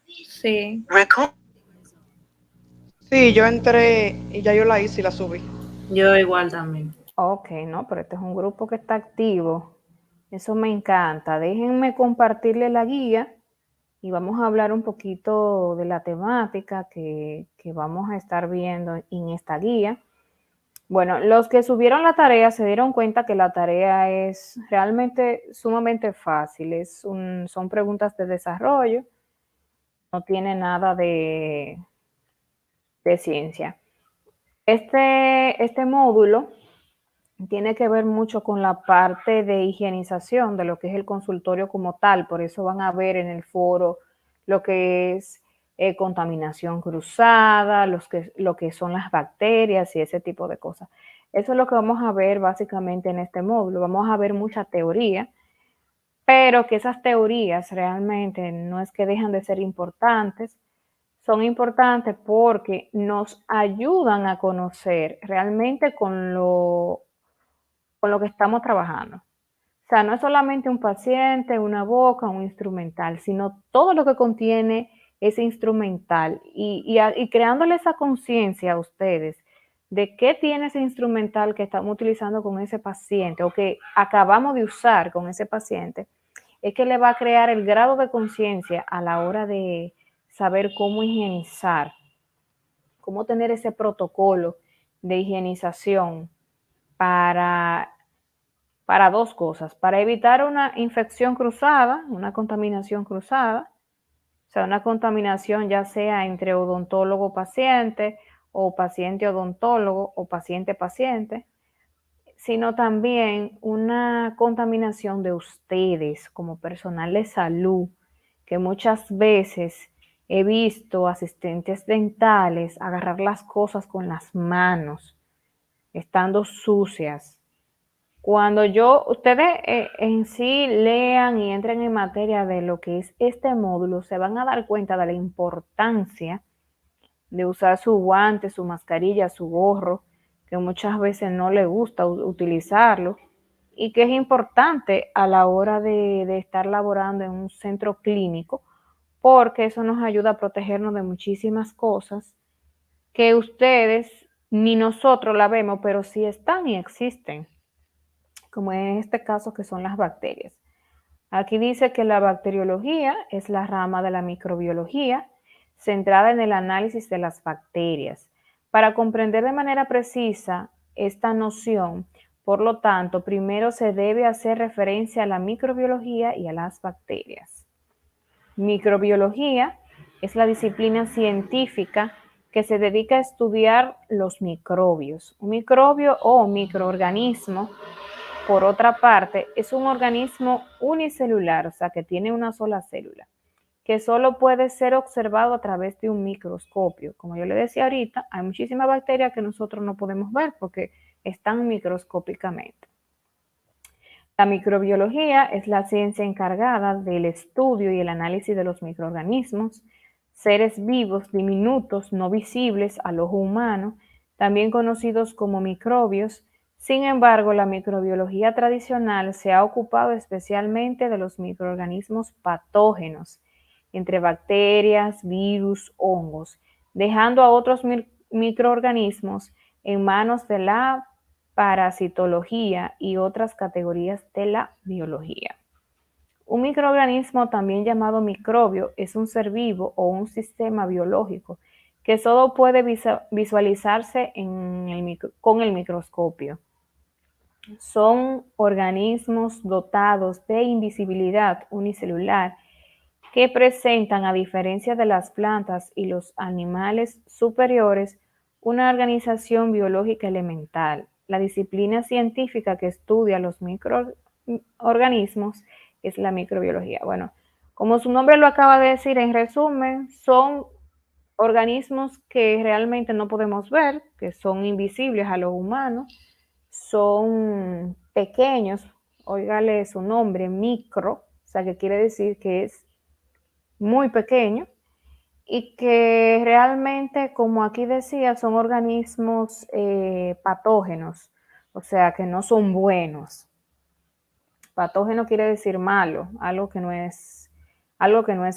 Sí. Sí, yo entré y ya yo la hice y la subí. Yo igual también. Ok, no, pero este es un grupo que está activo. Eso me encanta. Déjenme compartirle la guía y vamos a hablar un poquito de la temática que vamos a estar viendo en esta guía. Bueno, los que subieron la tarea se dieron cuenta que la tarea es realmente sumamente fácil. Son preguntas de desarrollo, no tiene nada de ciencia. Este módulo tiene que ver mucho con la parte de higienización de lo que es el consultorio como tal, por eso van a ver en el foro lo que es contaminación cruzada, lo que son las bacterias y ese tipo de cosas. Eso es lo que vamos a ver básicamente en este módulo. Vamos a ver mucha teoría, pero que esas teorías realmente no es que dejan de ser importantes, son importantes porque nos ayudan a conocer realmente con lo que estamos trabajando. O sea, no es solamente un paciente, una boca, un instrumental, sino todo lo que contiene ese instrumental y creándole esa conciencia a ustedes de qué tiene ese instrumental que estamos utilizando con ese paciente o que acabamos de usar con ese paciente, es que le va a crear el grado de conciencia a la hora de saber cómo higienizar, cómo tener ese protocolo de higienización para dos cosas, para evitar una infección cruzada, una contaminación cruzada, o sea, una contaminación ya sea entre odontólogo-paciente o paciente-odontólogo o paciente-paciente, sino también una contaminación de ustedes como personal de salud, que muchas veces he visto asistentes dentales agarrar las cosas con las manos, estando sucias. Cuando ustedes en sí lean y entren en materia de lo que es este módulo, se van a dar cuenta de la importancia de usar su guante, su mascarilla, su gorro, que muchas veces no le gusta utilizarlo, y que es importante a la hora de estar laborando en un centro clínico, porque eso nos ayuda a protegernos de muchísimas cosas que ustedes ni nosotros la vemos, pero sí están y existen, como en este caso que son las bacterias. Aquí dice que la bacteriología es la rama de la microbiología centrada en el análisis de las bacterias. Para comprender de manera precisa esta noción, por lo tanto, primero se debe hacer referencia a la microbiología y a las bacterias. Microbiología es la disciplina científica que se dedica a estudiar los microbios. Un microbio o microorganismo, por otra parte, es un organismo unicelular, o sea, que tiene una sola célula, que solo puede ser observado a través de un microscopio. Como yo le decía ahorita, hay muchísimas bacterias que nosotros no podemos ver porque están microscópicamente. La microbiología es la ciencia encargada del estudio y el análisis de los microorganismos, seres vivos diminutos no visibles al ojo humano, también conocidos como microbios. Sin embargo, la microbiología tradicional se ha ocupado especialmente de los microorganismos patógenos, entre bacterias, virus, hongos, dejando a otros microorganismos en manos de la parasitología y otras categorías de la biología. Un microorganismo, también llamado microbio, es un ser vivo o un sistema biológico que solo puede visualizarse con el microscopio. Son organismos dotados de invisibilidad unicelular que presentan, a diferencia de las plantas y los animales superiores, una organización biológica elemental. La disciplina científica que estudia los microorganismos es la microbiología. Bueno, como su nombre lo acaba de decir, en resumen, son organismos que realmente no podemos ver, que son invisibles a los humanos, son pequeños, óigale su nombre, micro, o sea, que quiere decir que es muy pequeño y que realmente, como aquí decía, son organismos patógenos, o sea, que no son buenos. Patógeno quiere decir malo, algo que no es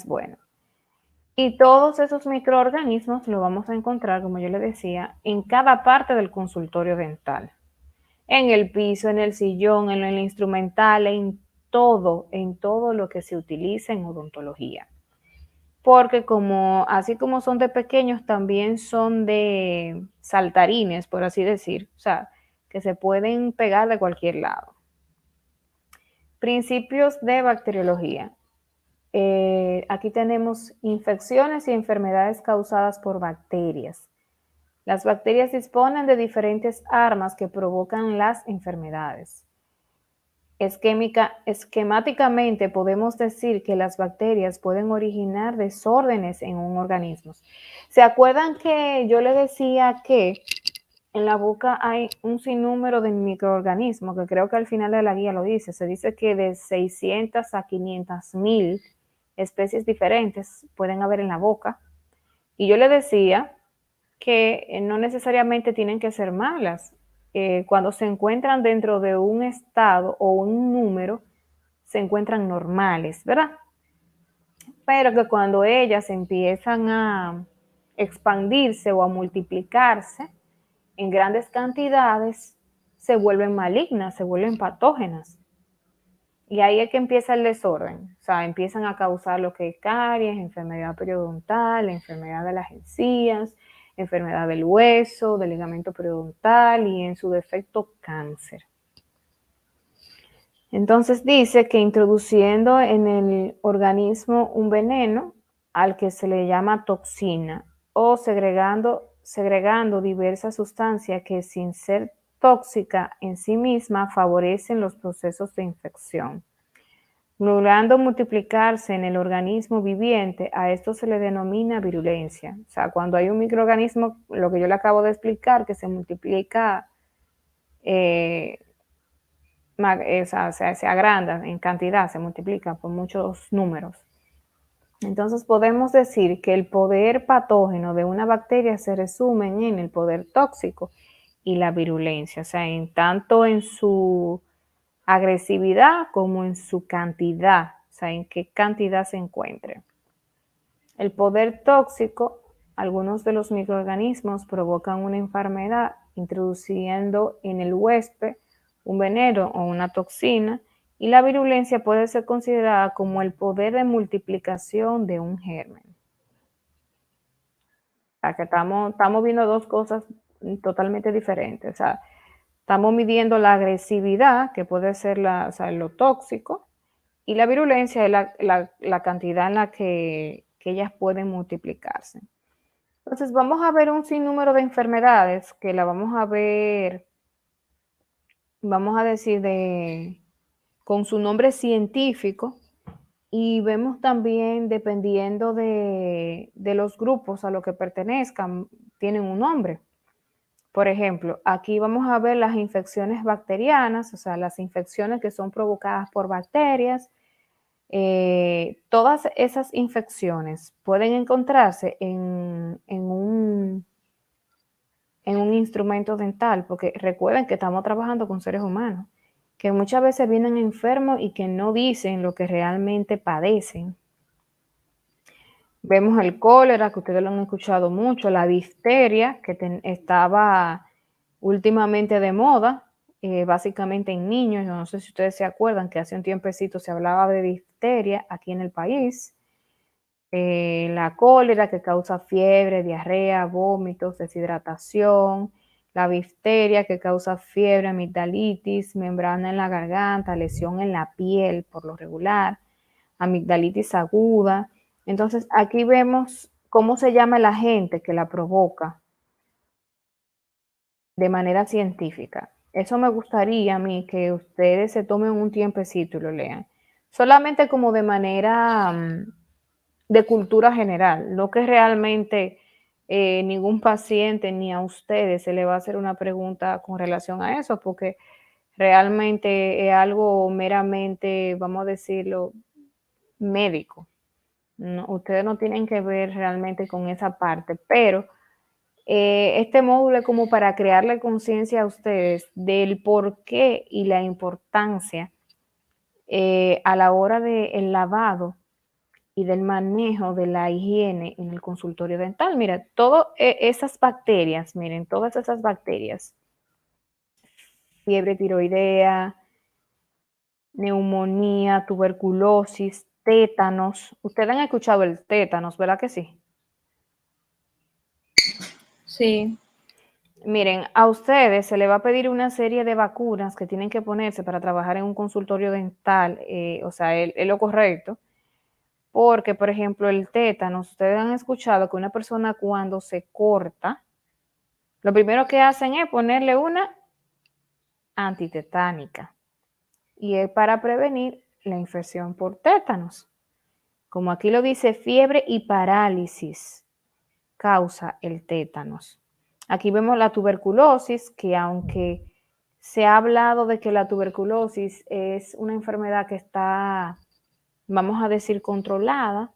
bueno. Y todos esos microorganismos los vamos a encontrar, como yo le decía, en cada parte del consultorio dental. En el piso, en el sillón, en el instrumental, en todo lo que se utiliza en odontología. Porque así como son de pequeños, también son de saltarines, por así decir, o sea, que se pueden pegar de cualquier lado. Principios de bacteriología. Aquí tenemos infecciones y enfermedades causadas por bacterias. Las bacterias disponen de diferentes armas que provocan las enfermedades. Esquemáticamente podemos decir que las bacterias pueden originar desórdenes en un organismo. ¿Se acuerdan que yo le decía que en la boca hay un sinnúmero de microorganismos, que creo que al final de la guía lo dice? Se dice que de 600 a 500.000 especies diferentes pueden haber en la boca. Y yo le decía que no necesariamente tienen que ser malas. Cuando se encuentran dentro de un estado o un número, se encuentran normales, ¿verdad? Pero que cuando ellas empiezan a expandirse o a multiplicarse en grandes cantidades, se vuelven malignas, se vuelven patógenas. Y ahí es que empieza el desorden. O sea, empiezan a causar lo que es caries, enfermedad periodontal, enfermedad de las encías, enfermedad del hueso, del ligamento periodontal y en su defecto cáncer. Entonces dice que introduciendo en el organismo un veneno al que se le llama toxina o segregando diversas sustancias que sin ser tóxica en sí misma favorecen los procesos de infección. Logrando multiplicarse en el organismo viviente, a esto se le denomina virulencia. O sea, cuando hay un microorganismo, lo que yo le acabo de explicar, que se multiplica, se agranda en cantidad, se multiplica por muchos números. Entonces podemos decir que el poder patógeno de una bacteria se resume en el poder tóxico y la virulencia, o sea, tanto en su agresividad como en su cantidad, o sea, en qué cantidad se encuentre. El poder tóxico, algunos de los microorganismos provocan una enfermedad introduciendo en el huésped un veneno o una toxina, y la virulencia puede ser considerada como el poder de multiplicación de un germen. O sea, que estamos viendo dos cosas totalmente diferentes. O sea, estamos midiendo la agresividad, que puede ser lo tóxico, y la virulencia es la cantidad en la que ellas pueden multiplicarse. Entonces, vamos a ver un sinnúmero de enfermedades que la vamos a ver, vamos a decir, con su nombre científico, y vemos también, dependiendo de los grupos a los que pertenezcan, tienen un nombre. Por ejemplo, aquí vamos a ver las infecciones bacterianas, o sea, las infecciones que son provocadas por bacterias. Todas esas infecciones pueden encontrarse en un instrumento dental, porque recuerden que estamos trabajando con seres humanos, que muchas veces vienen enfermos y que no dicen lo que realmente padecen. Vemos el cólera, que ustedes lo han escuchado mucho, la difteria, que estaba últimamente de moda, básicamente en niños. Yo no sé si ustedes se acuerdan que hace un tiempecito se hablaba de difteria aquí en el país. La cólera, que causa fiebre, diarrea, vómitos, deshidratación. La difteria, que causa fiebre, amigdalitis, membrana en la garganta, lesión en la piel por lo regular, amigdalitis aguda. Entonces, aquí vemos cómo se llama el agente que la provoca de manera científica. Eso me gustaría a mí que ustedes se tomen un tiempecito y lo lean. Solamente como de manera de cultura general, no que realmente ningún paciente ni a ustedes se le va a hacer una pregunta con relación a eso, porque realmente es algo meramente, vamos a decirlo, médico. No, ustedes no tienen que ver realmente con esa parte, pero este módulo es como para crearle conciencia a ustedes del por qué y la importancia a la hora del lavado y del manejo de la higiene en el consultorio dental. Mira, todas esas bacterias, miren, todas esas bacterias, fiebre tiroidea, neumonía, tuberculosis, tétanos. Ustedes han escuchado el tétanos, ¿verdad que sí? Sí. Miren, a ustedes se les va a pedir una serie de vacunas que tienen que ponerse para trabajar en un consultorio dental, o sea, es lo correcto, porque, por ejemplo, el tétanos, ustedes han escuchado que una persona cuando se corta, lo primero que hacen es ponerle una antitetánica, y es para prevenir la infección por tétanos. Como aquí lo dice, fiebre y parálisis causa el tétanos. Aquí vemos la tuberculosis, que aunque se ha hablado de que la tuberculosis es una enfermedad que está, vamos a decir, controlada,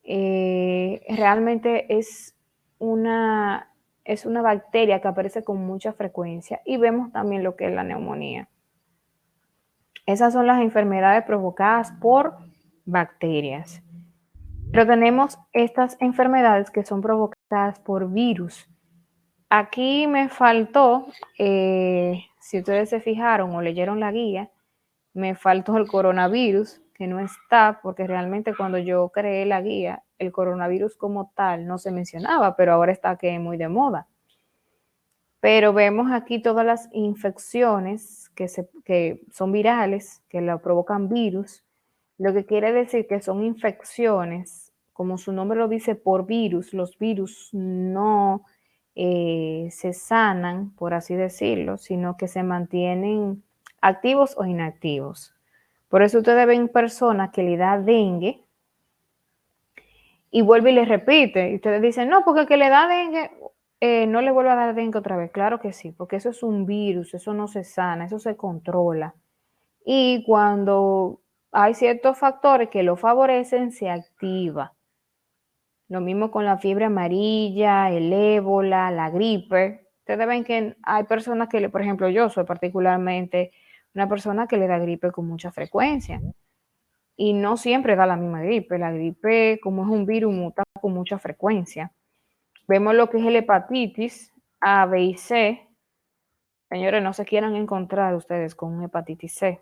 realmente es una bacteria que aparece con mucha frecuencia, y vemos también lo que es la neumonía. Esas son las enfermedades provocadas por bacterias. Pero tenemos estas enfermedades que son provocadas por virus. Aquí me faltó, si ustedes se fijaron o leyeron la guía, me faltó el coronavirus, que no está, porque realmente cuando yo creé la guía, el coronavirus como tal no se mencionaba, pero ahora está que es muy de moda. Pero vemos aquí todas las infecciones que son virales, que lo provocan virus, lo que quiere decir que son infecciones, como su nombre lo dice, por virus. Los virus no se sanan, por así decirlo, sino que se mantienen activos o inactivos. Por eso ustedes ven personas que le da dengue y vuelve y le repite. Y ustedes dicen, no, porque el que le da dengue no le vuelve a dar dengue otra vez. Claro que sí, porque eso es un virus, eso no se sana, eso se controla. Y cuando hay ciertos factores que lo favorecen, se activa. Lo mismo con la fiebre amarilla, el ébola, la gripe. Ustedes ven que hay personas que, por ejemplo, yo soy particularmente una persona que le da gripe con mucha frecuencia. Y no siempre da la misma gripe. La gripe, como es un virus, muta con mucha frecuencia. Vemos lo que es el hepatitis A, B y C. Señores, no se quieran encontrar ustedes con un hepatitis C.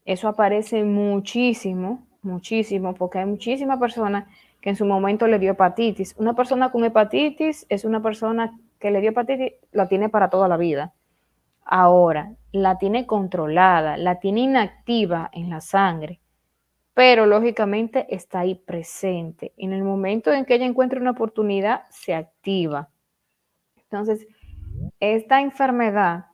Eso aparece muchísimo, muchísimo, porque hay muchísimas personas que en su momento le dio hepatitis. Una persona con hepatitis es una persona que le dio hepatitis, la tiene para toda la vida. Ahora, la tiene controlada, la tiene inactiva en la sangre, pero lógicamente está ahí presente. En el momento en que ella encuentra una oportunidad, se activa. Entonces, esta enfermedad,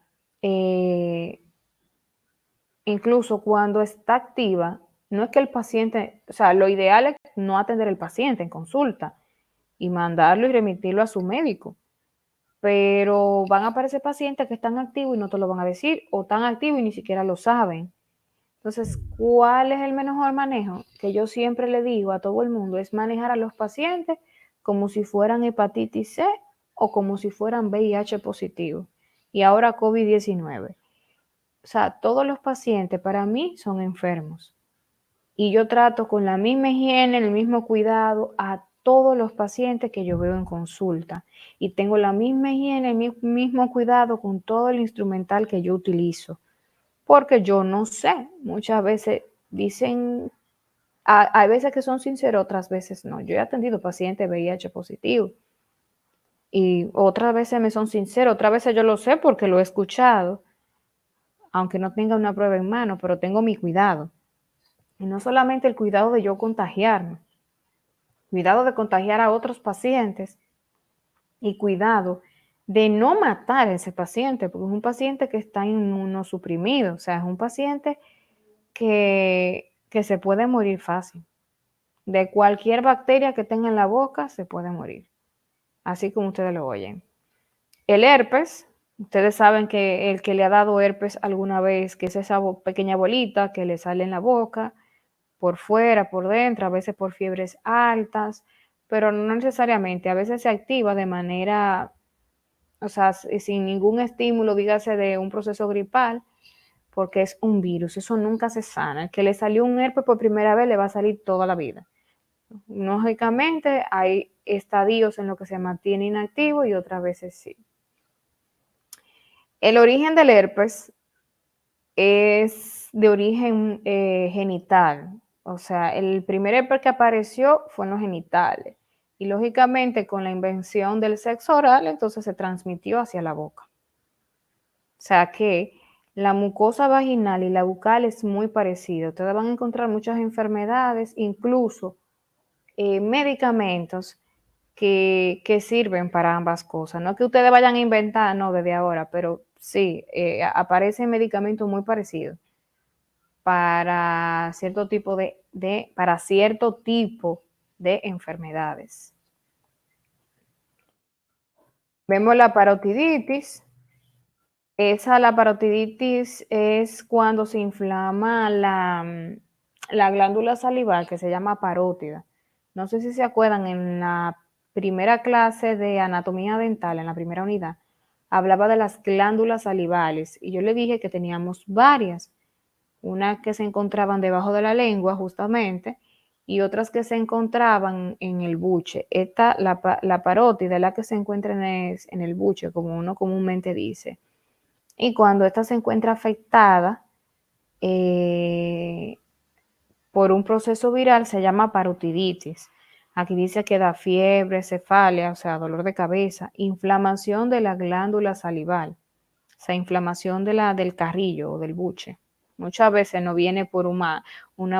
incluso cuando está activa, no es que el paciente, o sea, lo ideal es no atender al paciente en consulta y mandarlo y remitirlo a su médico. Pero van a aparecer pacientes que están activos y no te lo van a decir, o están activos y ni siquiera lo saben. Entonces, ¿cuál es el mejor manejo? Que yo siempre le digo a todo el mundo, es manejar a los pacientes como si fueran hepatitis C o como si fueran VIH positivo. Y ahora COVID-19. O sea, todos los pacientes para mí son enfermos. Y yo trato con la misma higiene, el mismo cuidado a todos los pacientes que yo veo en consulta. Y tengo la misma higiene, el mismo cuidado con todo el instrumental que yo utilizo. Porque yo no sé, muchas veces dicen, hay veces que son sinceros, otras veces no. Yo he atendido pacientes VIH positivo y otras veces me son sinceros, otras veces yo lo sé porque lo he escuchado, aunque no tenga una prueba en mano, pero tengo mi cuidado. Y no solamente el cuidado de yo contagiarme, cuidado de contagiar a otros pacientes y cuidado de no matar a ese paciente, porque es un paciente que está inmunosuprimido, o sea, es un paciente que se puede morir fácil. De cualquier bacteria que tenga en la boca se puede morir, así como ustedes lo oyen. El herpes, ustedes saben que el que le ha dado herpes alguna vez, que es esa pequeña bolita que le sale en la boca, por fuera, por dentro, a veces por fiebres altas, pero no necesariamente, a veces se activa de manera, o sea, sin ningún estímulo, dígase de un proceso gripal, porque es un virus, eso nunca se sana. El que le salió un herpes por primera vez le va a salir toda la vida. Lógicamente hay estadios en los que se mantiene inactivo y otras veces sí. El origen del herpes es de origen genital, o sea, el primer herpes que apareció fue en los genitales y lógicamente con la invención del sexo oral entonces se transmitió hacia la boca. O sea que la mucosa vaginal y la bucal es muy parecida. Ustedes van a encontrar muchas enfermedades, incluso medicamentos que sirven para ambas cosas. No que ustedes vayan a inventar, no, desde ahora, pero sí, aparecen medicamentos muy parecidos para cierto tipo para cierto tipo de enfermedades. Vemos la parotiditis. La parotiditis es cuando se inflama la glándula salival que se llama parótida. No sé si se acuerdan, en la primera clase de anatomía dental, en la primera unidad, hablaba de las glándulas salivales y yo le dije que teníamos varias, unas que se encontraban debajo de la lengua justamente y otras que se encontraban en el buche. La parótida, es la que se encuentra en el buche, como uno comúnmente dice. Y cuando esta se encuentra afectada por un proceso viral, se llama parotiditis. Aquí dice que da fiebre, cefalea, o sea, dolor de cabeza, inflamación de la glándula salival, o sea, inflamación del carrillo o del buche. Muchas veces no viene por una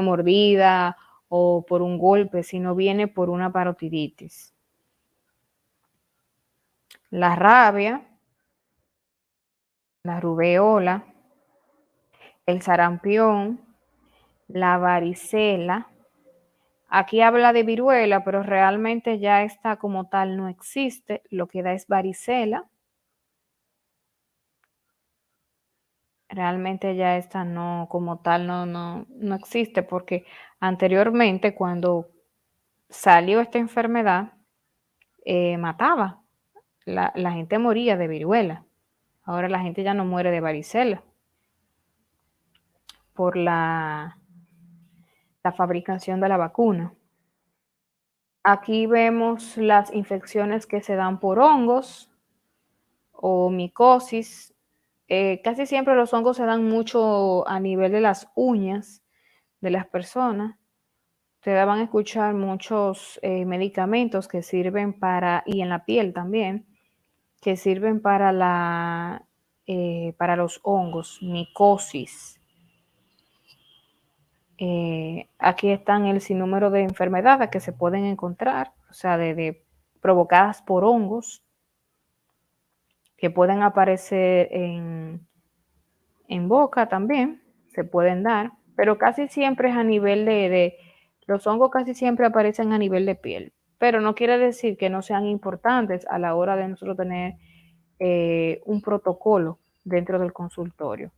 mordida o por un golpe, sino viene por una parotiditis. La rabia, la rubeola, el sarampión, la varicela. Aquí habla de viruela, pero realmente ya esta como tal no existe. Lo que da es varicela. Realmente ya esta no, como tal, no existe porque anteriormente cuando salió esta enfermedad, mataba. La gente moría de viruela. Ahora la gente ya no muere de varicela por la fabricación de la vacuna. Aquí vemos las infecciones que se dan por hongos o micosis. Casi siempre los hongos se dan mucho a nivel de las uñas de las personas. Ustedes van a escuchar muchos medicamentos que sirven y en la piel también, que sirven para los hongos, micosis. Aquí están el sinnúmero de enfermedades que se pueden encontrar, o sea, provocadas por hongos, que pueden aparecer en boca también, se pueden dar, pero casi siempre es a nivel los hongos casi siempre aparecen a nivel de piel, pero no quiere decir que no sean importantes a la hora de nosotros tener un protocolo dentro del consultorio.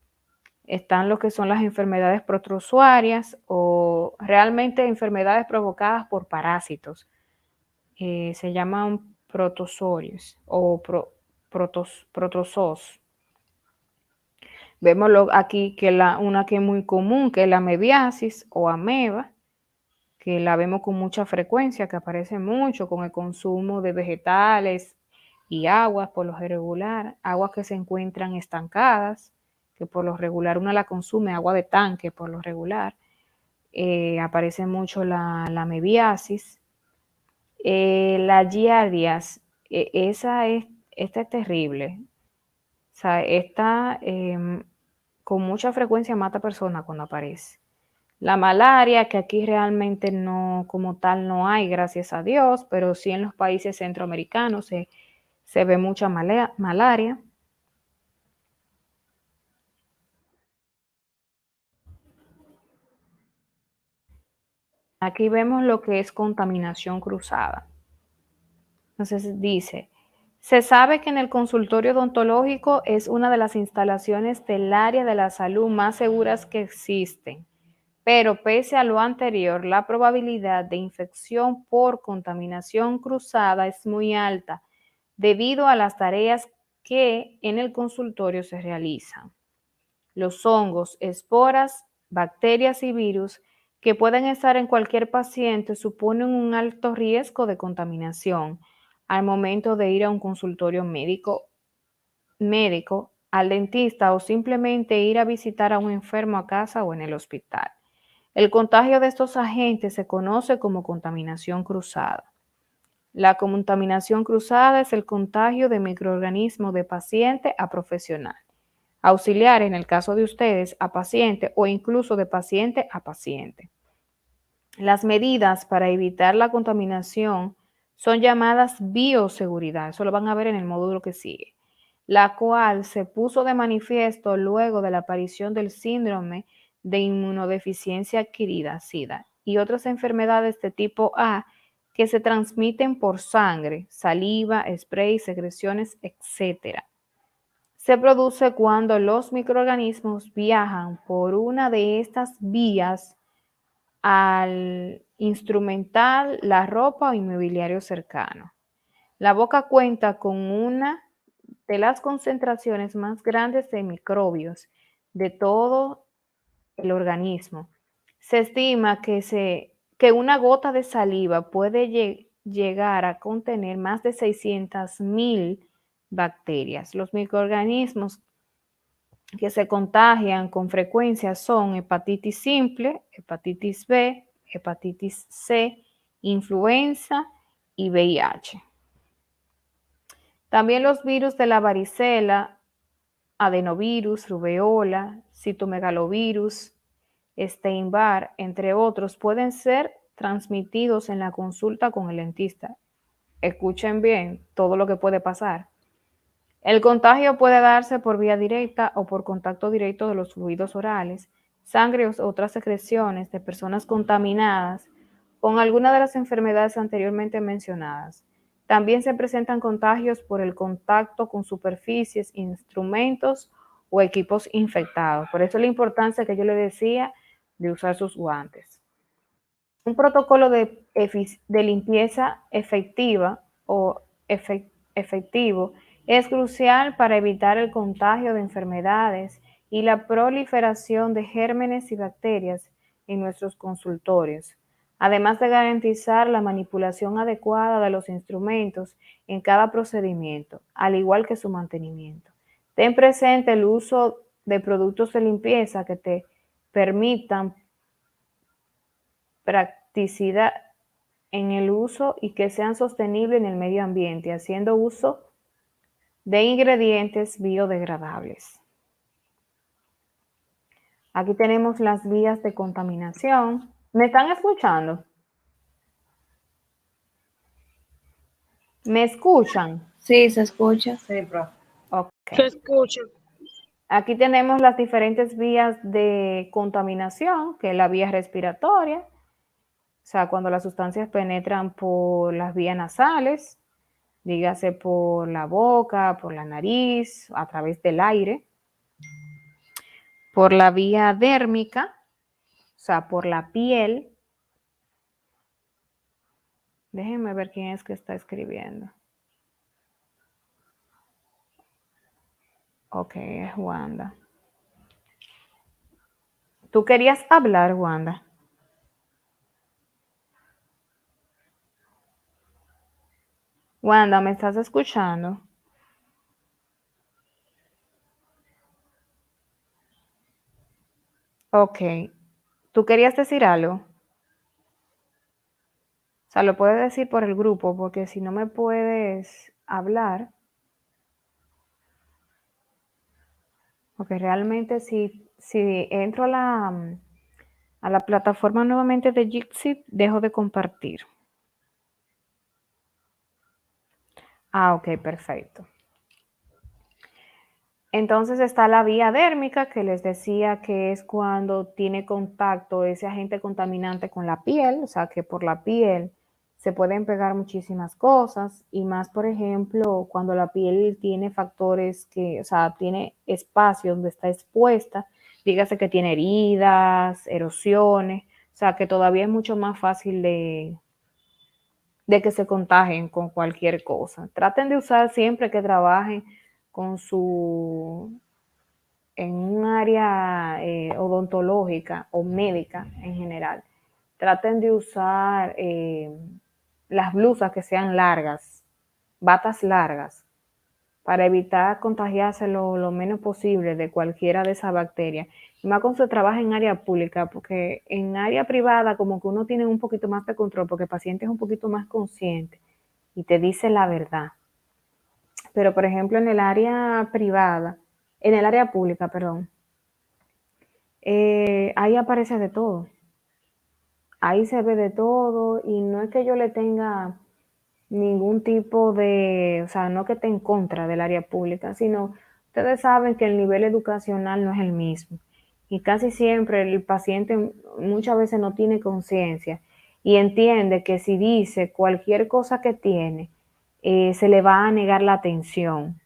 Están lo que son las enfermedades protozoarias o realmente enfermedades provocadas por parásitos. Se llaman protozoarios o protozoos. Vemos aquí que una que es muy común, que es la amebiasis o ameba, que la vemos con mucha frecuencia, que aparece mucho con el consumo de vegetales y aguas por lo regular, aguas que se encuentran estancadas, que por lo regular uno la consume, agua de tanque por lo regular. Aparece mucho la amebiasis. La giardias, esta es terrible. O sea, esta con mucha frecuencia mata personas cuando aparece. La malaria, que aquí realmente no, como tal, no hay, gracias a Dios, pero sí en los países centroamericanos se ve mucha malaria. Aquí vemos lo que es contaminación cruzada. Entonces dice, se sabe que en el consultorio odontológico es una de las instalaciones del área de la salud más seguras que existen, pero pese a lo anterior, la probabilidad de infección por contaminación cruzada es muy alta debido a las tareas que en el consultorio se realizan. los hongos, esporas, bacterias y virus que pueden estar en cualquier paciente suponen un alto riesgo de contaminación al momento de ir a un consultorio médico, al dentista o simplemente ir a visitar a un enfermo a casa o en el hospital. El contagio de estos agentes se conoce como contaminación cruzada. La contaminación cruzada es el contagio de microorganismos de paciente a profesional, auxiliar en el caso de ustedes a paciente o incluso de paciente a paciente. Las medidas para evitar la contaminación son llamadas bioseguridad, eso lo van a ver en el módulo que sigue, la cual se puso de manifiesto luego de la aparición del síndrome de inmunodeficiencia adquirida, SIDA, y otras enfermedades de tipo A que se transmiten por sangre, saliva, spray, secreciones, etc. Se produce cuando los microorganismos viajan por una de estas vías al instrumental, la ropa o inmobiliario cercano. La boca cuenta con una de las concentraciones más grandes de microbios de todo el organismo. Se estima que una gota de saliva puede llegar a contener más de 600.000 bacterias. Los microorganismos que se contagian con frecuencia son hepatitis simple, hepatitis B, hepatitis C, influenza y VIH. También los virus de la varicela, adenovirus, rubeola, citomegalovirus, Epstein-Barr, entre otros, pueden ser transmitidos en la consulta con el dentista. Escuchen bien todo lo que puede pasar. El contagio puede darse por vía directa o por contacto directo de los fluidos orales, sangre u otras secreciones de personas contaminadas con alguna de las enfermedades anteriormente mencionadas. También se presentan contagios por el contacto con superficies, instrumentos o equipos infectados. Por eso la importancia que yo le decía de usar sus guantes. Un protocolo de limpieza efectiva o efectivo es crucial para evitar el contagio de enfermedades y la proliferación de gérmenes y bacterias en nuestros consultorios, además de garantizar la manipulación adecuada de los instrumentos en cada procedimiento, al igual que su mantenimiento. Ten presente el uso de productos de limpieza que te permitan practicidad en el uso y que sean sostenibles en el medio ambiente, haciendo uso de ingredientes biodegradables. Aquí tenemos las vías de contaminación. ¿Me están escuchando? ¿Me escuchan? Sí, se escucha. Sí, profe. Ok. Se escucha. Aquí tenemos las diferentes vías de contaminación, que es la vía respiratoria, o sea, cuando las sustancias penetran por las vías nasales, dígase por la boca, por la nariz, a través del aire, por la vía dérmica, o sea, por la piel. Déjenme ver quién es que está escribiendo. Ok, es Wanda. ¿Tú querías hablar, Wanda? Wanda, ¿me estás escuchando? Ok. ¿Tú querías decir algo? O sea, lo puedes decir por el grupo, porque si no me puedes hablar, porque realmente si entro a la plataforma nuevamente de Jitsi, dejo de compartir. Ah, ok, perfecto. Entonces está la vía dérmica, que les decía que es cuando tiene contacto ese agente contaminante con la piel, o sea que por la piel se pueden pegar muchísimas cosas y más, por ejemplo, cuando la piel tiene factores que, o sea, tiene espacio donde está expuesta, dígase que tiene heridas, erosiones, o sea que todavía es mucho más fácil de que se contagien con cualquier cosa. Traten de usar siempre que trabajen con su en un área odontológica o médica en general, traten de usar las blusas que sean largas, batas largas, para evitar contagiarse lo menos posible de cualquiera de esas bacterias. Y más cuando se trabaja en área pública, porque en área privada como que uno tiene un poquito más de control, porque el paciente es un poquito más consciente y te dice la verdad. Pero, por ejemplo, en el área privada, en el área pública, perdón, ahí aparece de todo. Ahí se ve de todo y no es que yo le tenga ningún tipo de, o sea, no que esté en contra del área pública, sino ustedes saben que el nivel educacional no es el mismo y casi siempre el paciente muchas veces no tiene conciencia y entiende que si dice cualquier cosa que tiene, se le va a negar la atención.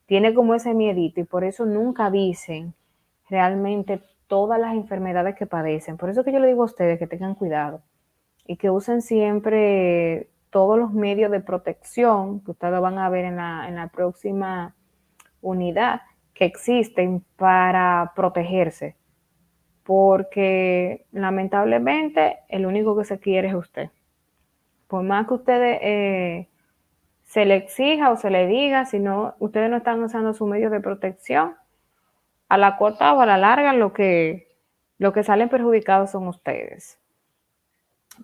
Tiene como ese miedito y por eso nunca dicen realmente todas las enfermedades que padecen. Por eso que yo le digo a ustedes que tengan cuidado y que usen siempre todos los medios de protección que ustedes van a ver en la próxima unidad que existen para protegerse, porque lamentablemente el único que se quiere es usted. Por más que ustedes se le exija o se le diga, si no, ustedes no están usando sus medios de protección, a la corta o a la larga lo que salen perjudicados son ustedes.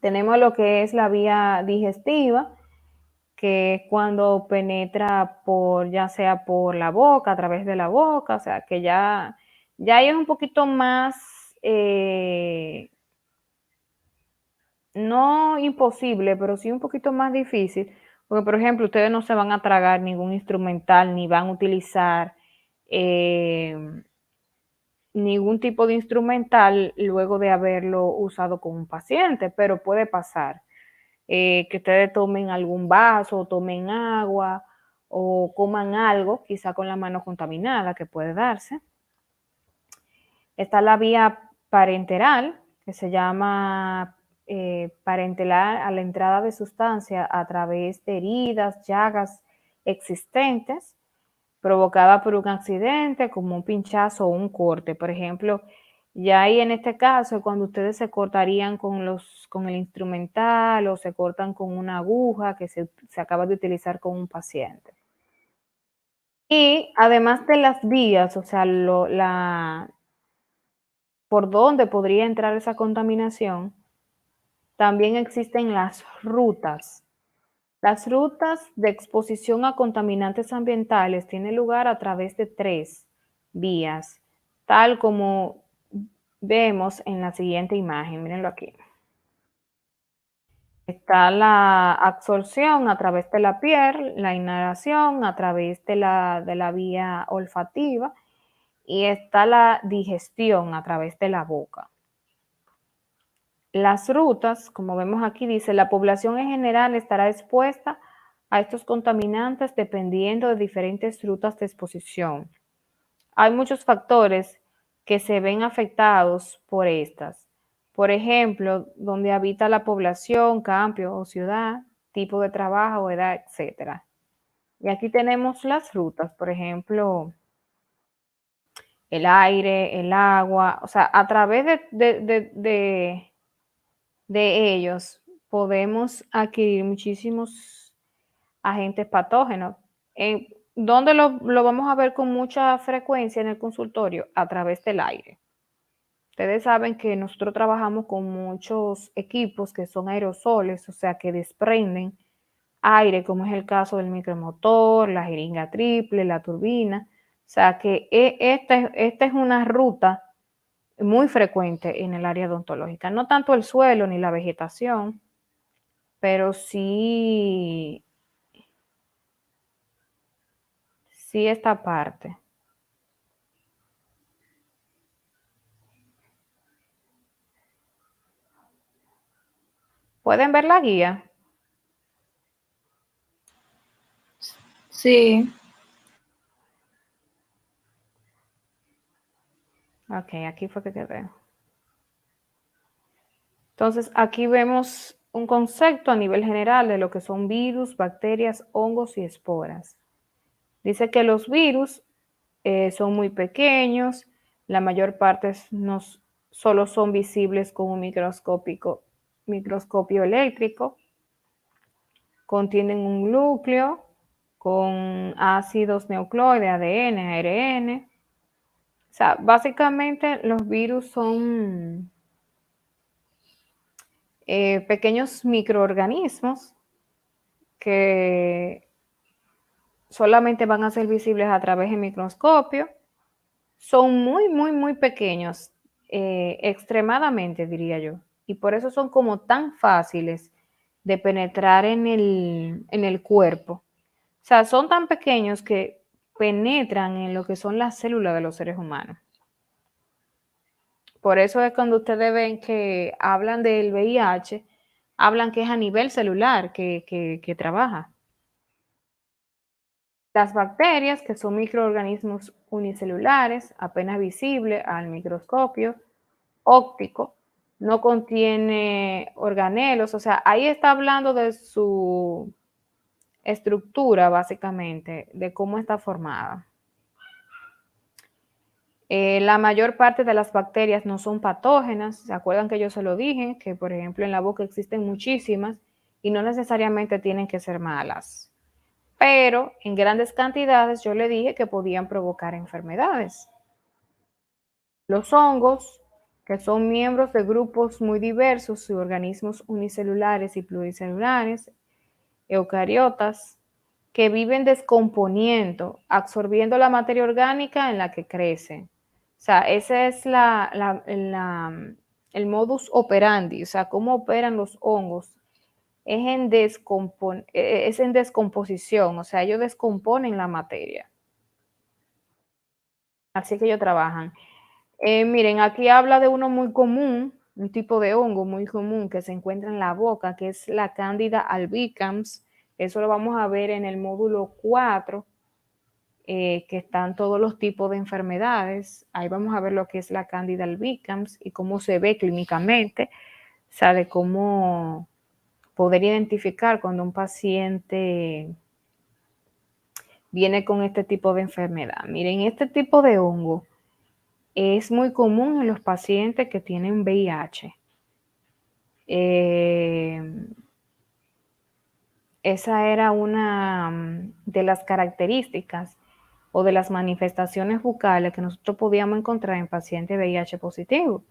Tenemos lo que es la vía digestiva, que es cuando penetra por, ya sea por la boca, a través de la boca, o sea, que ya es un poquito más, no imposible, pero sí un poquito más difícil, porque por ejemplo, ustedes no se van a tragar ningún instrumental, ni van a utilizar ningún tipo de instrumental luego de haberlo usado con un paciente, pero puede pasar. Que ustedes tomen algún vaso, o tomen agua o coman algo, quizá con la mano contaminada que puede darse. Está la vía parenteral, que se llama parenteral a la entrada de sustancia a través de heridas, llagas existentes, provocada por un accidente, como un pinchazo o un corte. Por ejemplo, ya ahí en este caso, cuando ustedes se cortarían con el instrumental o se cortan con una aguja que se acaba de utilizar con un paciente. Y además de las vías, o sea, por dónde podría entrar esa contaminación, también existen las rutas. Las rutas de exposición a contaminantes ambientales tienen lugar a través de 3 vías, tal como vemos en la siguiente imagen. Mírenlo aquí. Está la absorción a través de la piel, la inhalación a través de la vía olfativa y está la digestión a través de la boca. Las rutas, como vemos aquí, dice, la población en general estará expuesta a estos contaminantes dependiendo de diferentes rutas de exposición. Hay muchos factores que se ven afectados por estas. Por ejemplo, donde habita la población, campo o ciudad, tipo de trabajo, edad, etc. Y aquí tenemos las rutas, por ejemplo, el aire, el agua, o sea, a través de ellos podemos adquirir muchísimos agentes patógenos. ¿Dónde lo vamos a ver con mucha frecuencia en el consultorio? A través del aire. Ustedes saben que nosotros trabajamos con muchos equipos que son aerosoles, o sea, que desprenden aire, como es el caso del micromotor, la jeringa triple, la turbina. O sea, que esta es una ruta muy frecuente en el área odontológica. No tanto el suelo ni la vegetación, pero sí esta parte. ¿Pueden ver la guía? Sí. Ok, aquí fue que quedé. Entonces, aquí vemos un concepto a nivel general de lo que son virus, bacterias, hongos y esporas. Dice que los virus son muy pequeños, La mayor parte solo son visibles con un microscopio eléctrico. Contienen un núcleo con ácidos nucleoides, ADN, ARN. O sea, básicamente los virus son pequeños microorganismos que solamente van a ser visibles a través del microscopio. Son muy pequeños, extremadamente diría yo. Y por eso son como tan fáciles de penetrar en el cuerpo. O sea, son tan pequeños que penetran en lo que son las células de los seres humanos. Por eso es cuando ustedes ven que hablan del VIH, hablan que es a nivel celular que trabaja. Las bacterias, que son microorganismos unicelulares, apenas visibles al microscopio óptico, no contiene organelos, o sea, ahí está hablando de su estructura, básicamente, de cómo está formada. La mayor parte de las bacterias no son patógenas. ¿Se acuerdan que yo se lo dije? Que, por ejemplo, en la boca existen muchísimas y no necesariamente tienen que ser malas. Pero en grandes cantidades yo le dije que podían provocar enfermedades. Los hongos, que son miembros de grupos muy diversos y organismos unicelulares y pluricelulares, eucariotas, que viven descomponiendo, absorbiendo la materia orgánica en la que crecen. O sea, ese es el modus operandi, o sea, cómo operan los hongos. Es en descomposición, o sea, ellos descomponen la materia. Así que ellos trabajan. Miren, aquí habla de uno muy común, un tipo de hongo muy común que se encuentra en la boca, que es la Candida albicans. Eso lo vamos a ver en el módulo 4, que están todos los tipos de enfermedades. Ahí vamos a ver lo que es la Candida albicans y cómo se ve clínicamente, o sea, de cómo poder identificar cuando un paciente viene con este tipo de enfermedad. Miren, este tipo de hongo es muy común en los pacientes que tienen VIH. Esa era una de las características o de las manifestaciones bucales que nosotros podíamos encontrar en pacientes VIH positivo.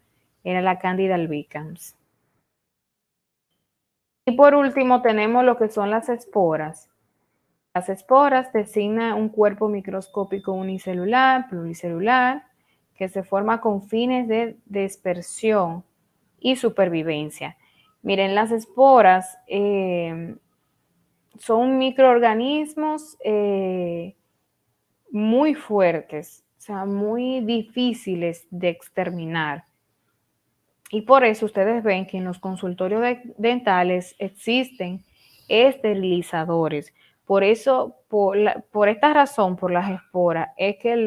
Era la Candida albicans. Y por último tenemos lo que son las esporas. Las esporas designan un cuerpo microscópico unicelular, pluricelular, que se forma con fines de dispersión y supervivencia. Miren, las esporas son microorganismos muy fuertes, o sea, muy difíciles de exterminar. Y por eso ustedes ven que en los consultorios dentales existen esterilizadores. Por eso, por esta razón, por las esporas, es que en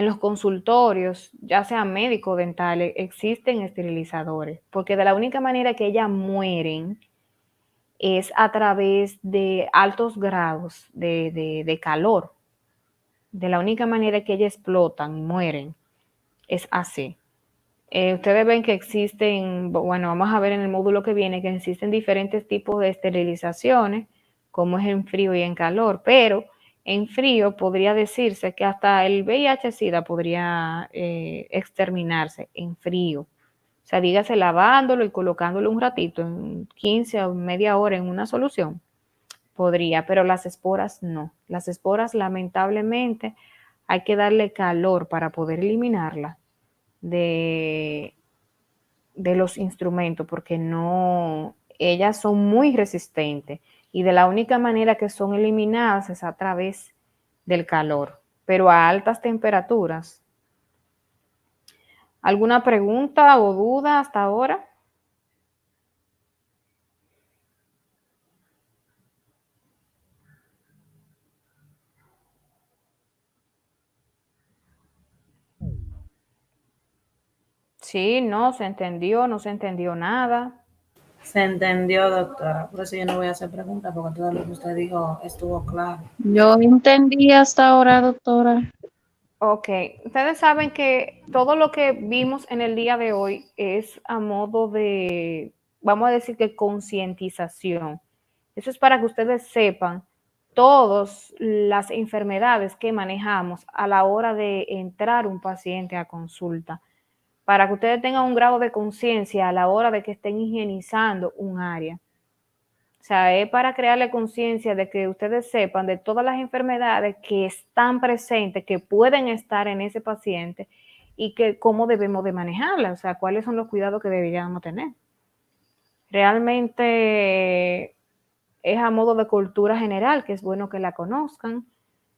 los consultorios, ya sean médicos dentales, existen esterilizadores, porque de la única manera que ellas mueren es a través de altos grados de calor. De la única manera que ellas explotan, mueren, es así. Ustedes ven que existen, bueno, vamos a ver en el módulo que viene, que existen diferentes tipos de esterilizaciones, como es en frío y en calor, pero en frío podría decirse que hasta el VIH-Sida podría exterminarse en frío. O sea, dígase lavándolo y colocándolo un ratito, en 15 o media hora en una solución, podría, pero las esporas no. Las esporas, lamentablemente, hay que darle calor para poder eliminarla de los instrumentos, porque no, ellas son muy resistentes y de la única manera que son eliminadas es a través del calor, pero a altas temperaturas. ¿Alguna pregunta o duda hasta ahora? Sí, no se entendió, no se entendió nada. Se entendió, doctora. Por eso yo no voy a hacer preguntas, porque todo lo que usted dijo estuvo claro. Yo entendí hasta ahora, doctora. Ok, ustedes saben que todo lo que vimos en el día de hoy es a modo de, vamos a decir que concientización. Eso es para que ustedes sepan todas las enfermedades que manejamos a la hora de entrar un paciente a consulta, para que ustedes tengan un grado de conciencia a la hora de que estén higienizando un área. O sea, es para crearle conciencia de que ustedes sepan de todas las enfermedades que están presentes, que pueden estar en ese paciente y que cómo debemos de manejarlas, o sea, cuáles son los cuidados que deberíamos tener. Realmente es a modo de cultura general, que es bueno que la conozcan.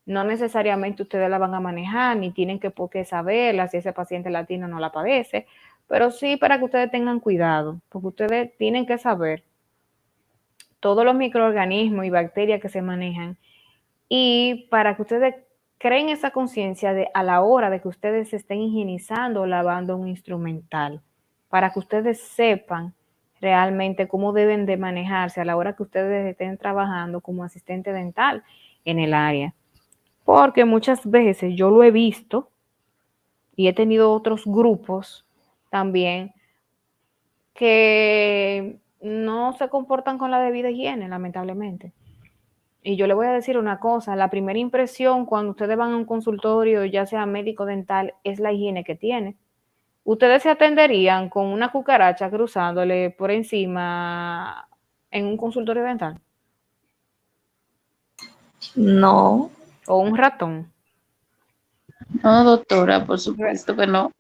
No necesariamente ustedes la van a manejar, ni tienen que por qué saberla si ese paciente latino no la padece, pero sí para que ustedes tengan cuidado, porque ustedes tienen que saber todos los microorganismos y bacterias que se manejan y para que ustedes creen esa conciencia de a la hora de que ustedes estén higienizando o lavando un instrumental, para que ustedes sepan realmente cómo deben de manejarse a la hora que ustedes estén trabajando como asistente dental en el área. Porque muchas veces yo lo he visto y he tenido otros grupos también que no se comportan con la debida higiene, lamentablemente. Y yo le voy a decir una cosa, la primera impresión cuando ustedes van a un consultorio, ya sea médico dental, es la higiene que tiene. Ustedes se atenderían con una cucaracha cruzándole por encima en un consultorio dental No, o un ratón. no, doctora, por supuesto que no.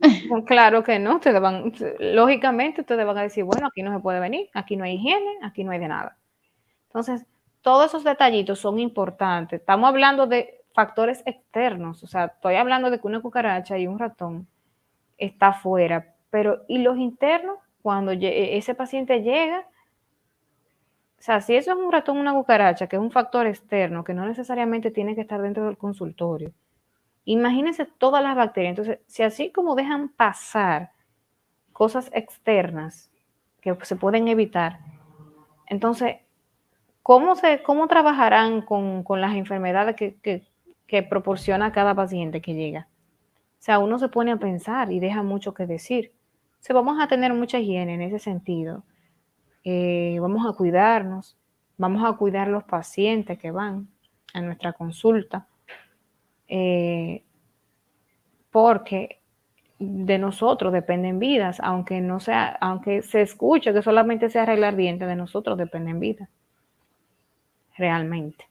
Claro que no, ustedes van, lógicamente ustedes van a decir, bueno, aquí no se puede venir, aquí no hay higiene, aquí no hay de nada. Entonces, todos esos detallitos son importantes. Estamos hablando de factores externos, o sea, estoy hablando de que una cucaracha y un ratón está afuera, pero ¿y los internos? Cuando ese paciente llega, o sea, si eso es un ratón o una cucaracha, que es un factor externo, que no necesariamente tiene que estar dentro del consultorio, imagínense todas las bacterias. Entonces, si así como dejan pasar cosas externas que se pueden evitar, entonces cómo trabajarán con las enfermedades que proporciona cada paciente que llega? O sea, uno se pone a pensar y deja mucho que decir. O sea, vamos a tener mucha higiene en ese sentido. Vamos a cuidarnos, vamos a cuidar los pacientes que van a nuestra consulta, eh, porque de nosotros dependen vidas, aunque no sea, aunque se escuche que solamente sea arreglar dientes, de nosotros dependen vidas, realmente.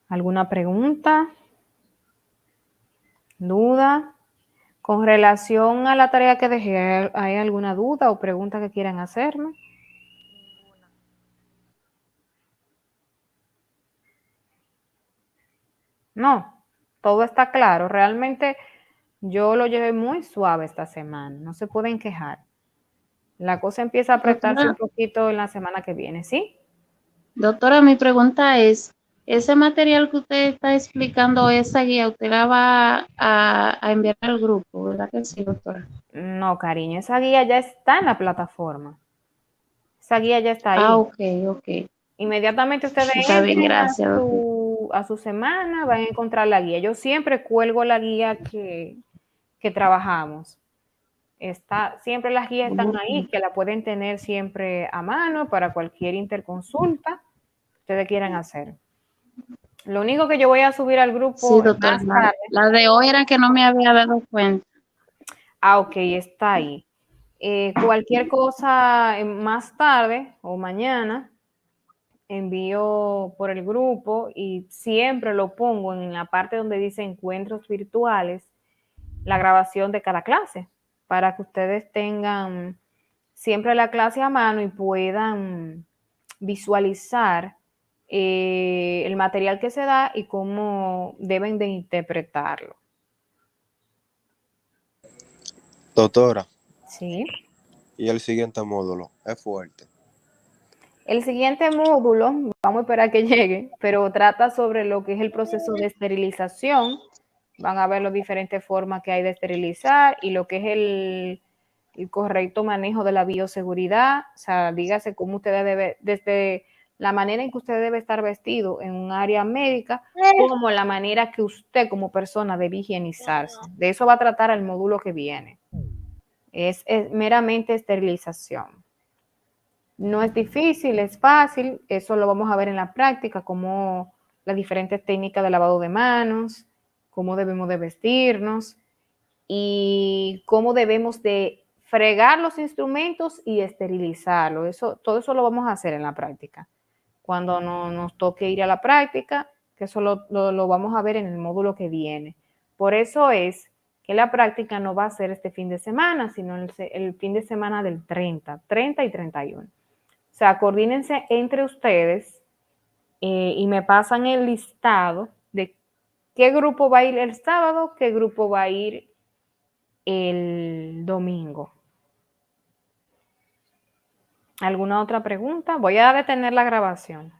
¿Alguna pregunta? ¿Duda? Con relación a la tarea que dejé, ¿hay alguna duda o pregunta que quieran hacerme? No, todo está claro. Realmente yo lo llevé muy suave esta semana, no se pueden quejar. La cosa empieza a apretarse un Doctora, poquito en la semana que viene, ¿sí? doctora, mi pregunta es, ese material que usted está explicando, esa guía, usted la va a enviar al grupo, ¿verdad que sí, doctora? No, cariño, esa guía ya está en la plataforma. Esa guía ya está Ah, ahí. ok, ok. Inmediatamente ustedes Está bien, entren gracias, doctora. a su semana, van a encontrar la guía. Yo siempre cuelgo la guía que trabajamos. Está, siempre las guías están ahí, Ok. que la pueden tener siempre a mano para cualquier interconsulta que ustedes quieran hacer. Lo único que yo voy a subir al Sí, grupo doctora, más tarde. la de hoy era que no me había dado cuenta. Ah, ok, está ahí. Cualquier cosa más tarde o mañana envío por el grupo y siempre lo pongo en la parte donde dice encuentros virtuales, la grabación de cada clase, para que ustedes tengan siempre la clase a mano y puedan visualizar el material que se da y cómo deben de interpretarlo. Doctora, ¿Sí? y el siguiente módulo es fuerte. El siguiente módulo, vamos a esperar que llegue, pero trata sobre lo que es el proceso de esterilización. Van a ver las diferentes formas que hay de esterilizar y lo que es el correcto manejo de la bioseguridad. O sea, dígase cómo ustedes deben, desde la manera en que usted debe estar vestido en un área médica, como la manera que usted como persona debe higienizarse. De eso va a tratar el módulo que viene. Es meramente esterilización. No es difícil, es fácil, eso lo vamos a ver en la práctica, como las diferentes técnicas de lavado de manos, cómo debemos de vestirnos y cómo debemos de fregar los instrumentos y esterilizarlos. Todo eso lo vamos a hacer en la práctica. Cuando nos toque ir a la práctica, que eso lo vamos a ver en el módulo que viene. Por eso es que la práctica no va a ser este fin de semana, sino el fin de semana del 30 y 31. O sea, coordínense entre ustedes y me pasan el listado de qué grupo va a ir el sábado, qué grupo va a ir el domingo. ¿Alguna otra pregunta? Voy a detener la grabación.